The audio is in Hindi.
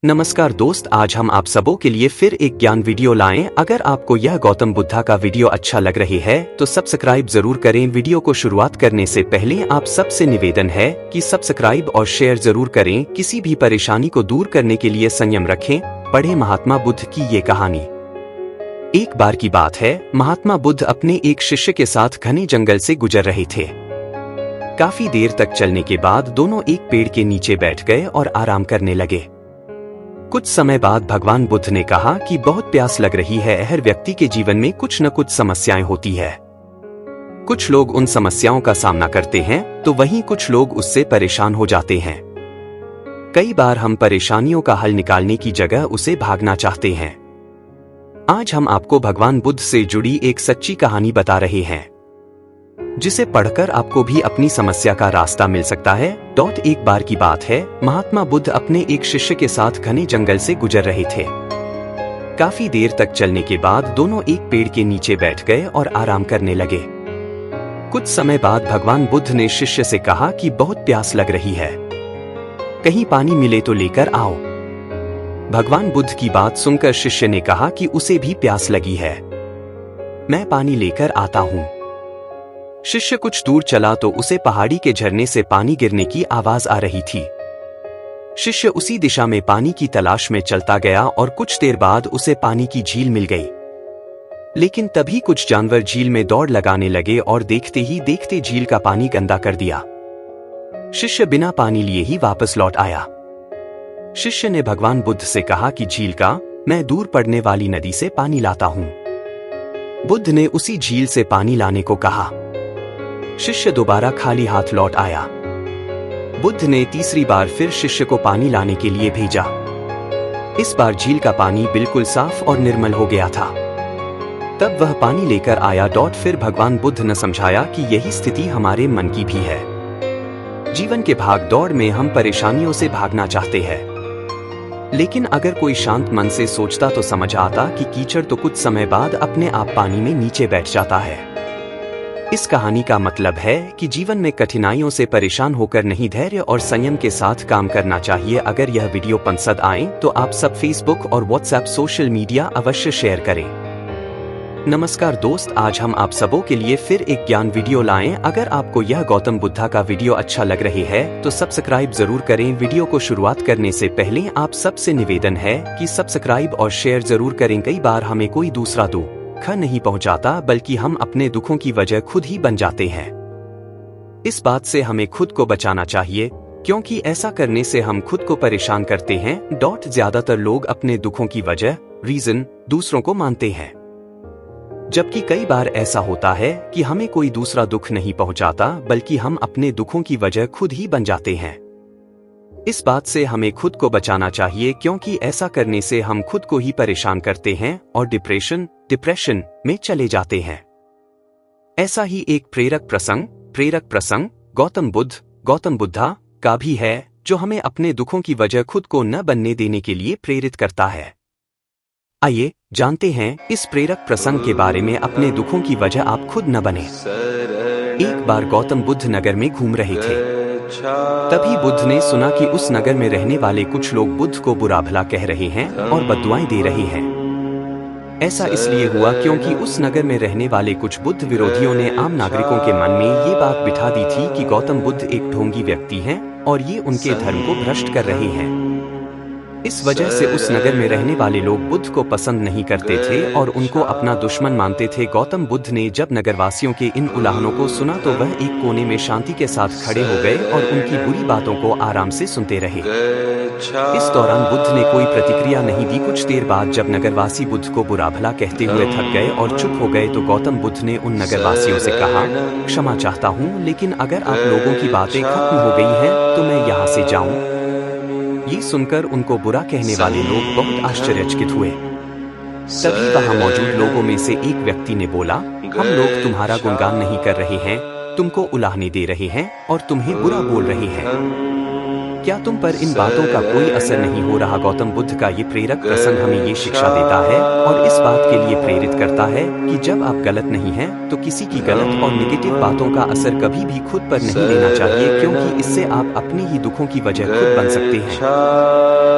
नमस्कार दोस्त, आज हम आप सबों के लिए फिर एक ज्ञान वीडियो लाएं। अगर आपको यह गौतम बुद्धा का वीडियो अच्छा लग रही है तो सब्सक्राइब जरूर करें। वीडियो को शुरुआत करने से पहले आप सबसे निवेदन है कि सब्सक्राइब और शेयर जरूर करें। किसी भी परेशानी को दूर करने के लिए संयम रखें। पढ़े महात्मा बुद्ध की ये कहानी। एक बार की बात है, महात्मा बुद्ध अपने एक शिष्य के साथ घने जंगल से गुजर रहे थे। काफी देर तक चलने के बाद दोनों एक पेड़ के नीचे बैठ गए और आराम करने लगे। कुछ समय बाद भगवान बुद्ध ने कहा कि बहुत प्यास लग रही है। हर व्यक्ति के जीवन में कुछ न कुछ समस्याएं होती है। कुछ लोग उन समस्याओं का सामना करते हैं तो वहीं कुछ लोग उससे परेशान हो जाते हैं। कई बार हम परेशानियों का हल निकालने की जगह उसे भागना चाहते हैं। आज हम आपको भगवान बुद्ध से जुड़ी एक सच्ची कहानी बता रहे हैं, जिसे पढ़कर आपको भी अपनी समस्या का रास्ता मिल सकता है। एक बार की बात है, महात्मा बुद्ध अपने एक शिष्य के साथ घने जंगल से गुजर रहे थे। काफी देर तक चलने के बाद दोनों एक पेड़ के नीचे बैठ गए और आराम करने लगे। कुछ समय बाद भगवान बुद्ध ने शिष्य से कहा कि बहुत प्यास लग रही है, कहीं पानी मिले तो लेकर आओ। भगवान बुद्ध की बात सुनकर शिष्य ने कहा कि उसे भी प्यास लगी है, मैं पानी लेकर आता हूँ। शिष्य कुछ दूर चला तो उसे पहाड़ी के झरने से पानी गिरने की आवाज आ रही थी। शिष्य उसी दिशा में पानी की तलाश में चलता गया और कुछ देर बाद उसे पानी की झील मिल गई। लेकिन तभी कुछ जानवर झील में दौड़ लगाने लगे और देखते ही देखते झील का पानी गंदा कर दिया। शिष्य बिना पानी लिए ही वापस लौट आया। शिष्य ने भगवान बुद्ध से कहा कि झील का मैं दूर पड़ने वाली नदी से पानी लाता हूं। बुद्ध ने उसी झील से पानी लाने को कहा। शिष्य दोबारा खाली हाथ लौट आया। बुद्ध ने तीसरी बार फिर शिष्य को पानी लाने के लिए भेजा। इस बार झील का पानी बिल्कुल साफ और निर्मल हो गया था। तब वह पानी लेकर आया। फिर भगवान बुद्ध ने समझाया कि यही स्थिति हमारे मन की भी है। जीवन के भाग दौड़ में हम परेशानियों से भागना चाहते हैं, लेकिन अगर कोई शांत मन से सोचता तो समझ आता कि कीचड़ तो कुछ समय बाद अपने आप पानी में नीचे बैठ जाता है। इस कहानी का मतलब है कि जीवन में कठिनाइयों से परेशान होकर नहीं, धैर्य और संयम के साथ काम करना चाहिए। अगर यह वीडियो पसंद आए तो आप सब फेसबुक और व्हाट्सएप सोशल मीडिया अवश्य शेयर करें। नमस्कार दोस्त, आज हम आप सबों के लिए फिर एक ज्ञान वीडियो लाएं। अगर आपको यह गौतम बुद्धा का वीडियो अच्छा लग रही है तो सब्सक्राइब जरूर करें। वीडियो को शुरुआत करने से पहले आप सबसे निवेदन है कि सब्सक्राइब और शेयर जरूर करें। कई बार हमें कोई दूसरा दुख नहीं पहुंचाता, बल्कि हम अपने दुखों की वजह खुद ही बन जाते हैं। इस बात से हमें खुद को बचाना चाहिए, क्योंकि ऐसा करने से हम खुद को परेशान करते हैं। ज्यादातर लोग अपने दुखों की वजह रीजन दूसरों को मानते हैं, जबकि कई बार ऐसा होता है कि हमें कोई दूसरा दुख नहीं पहुंचाता, बल्कि हम अपने दुखों की वजह खुद ही बन जाते हैं। इस बात से हमें खुद को बचाना चाहिए, क्योंकि ऐसा करने से हम खुद को ही परेशान करते हैं और डिप्रेशन में चले जाते हैं। ऐसा ही एक प्रेरक प्रसंग गौतम बुद्धा का भी है, जो हमें अपने दुखों की वजह खुद को न बनने देने के लिए प्रेरित करता है। आइए जानते हैं इस प्रेरक प्रसंग के बारे में। अपने दुखों की वजह आप खुद न बने। एक बार गौतम बुद्ध नगर में घूम रहे थे। तभी बुद्ध ने सुना कि उस नगर में रहने वाले कुछ लोग बुद्ध को बुरा भला कह रहे हैं और बद्दुआएं दे रहे हैं। ऐसा इसलिए हुआ क्योंकि उस नगर में रहने वाले कुछ बुद्ध विरोधियों ने आम नागरिकों के मन में ये बात बिठा दी थी कि गौतम बुद्ध एक ढोंगी व्यक्ति हैं और ये उनके धर्म को भ्रष्ट कर रहे हैं। इस वजह से उस नगर में रहने वाले लोग बुद्ध को पसंद नहीं करते थे और उनको अपना दुश्मन मानते थे। गौतम बुद्ध ने जब नगरवासियों के इन उलाहनों को सुना तो वह एक कोने में शांति के साथ खड़े हो गए और उनकी बुरी बातों को आराम से सुनते रहे। इस दौरान बुद्ध ने कोई प्रतिक्रिया नहीं दी। कुछ देर बाद जब नगरवासी बुद्ध को बुरा भला कहते हुए थक गए और चुप हो गए तो गौतम बुद्ध ने उन नगरवासियों से कहा, क्षमा चाहता हूँ, लेकिन अगर आप लोगों की बातें खत्म हो गई हैं तो मैं यहाँ से जाऊँ। ये सुनकर उनको बुरा कहने वाले लोग बहुत आश्चर्यचकित हुए। तभी वहां मौजूद लोगों में से एक व्यक्ति ने बोला, हम लोग तुम्हारा गुणगान नहीं कर रहे हैं, तुमको उलाहने दे रहे हैं और तुम्हें बुरा बोल रहे हैं। क्या तुम पर इन बातों का कोई असर नहीं हो रहा? गौतम बुद्ध का ये प्रेरक प्रसंग हमें ये शिक्षा देता है और इस बात के लिए प्रेरित करता है कि जब आप गलत नहीं हैं तो किसी की गलत और नेगेटिव बातों का असर कभी भी खुद पर नहीं लेना चाहिए, क्योंकि इससे आप अपनी ही दुखों की वजह खुद बन सकते हैं।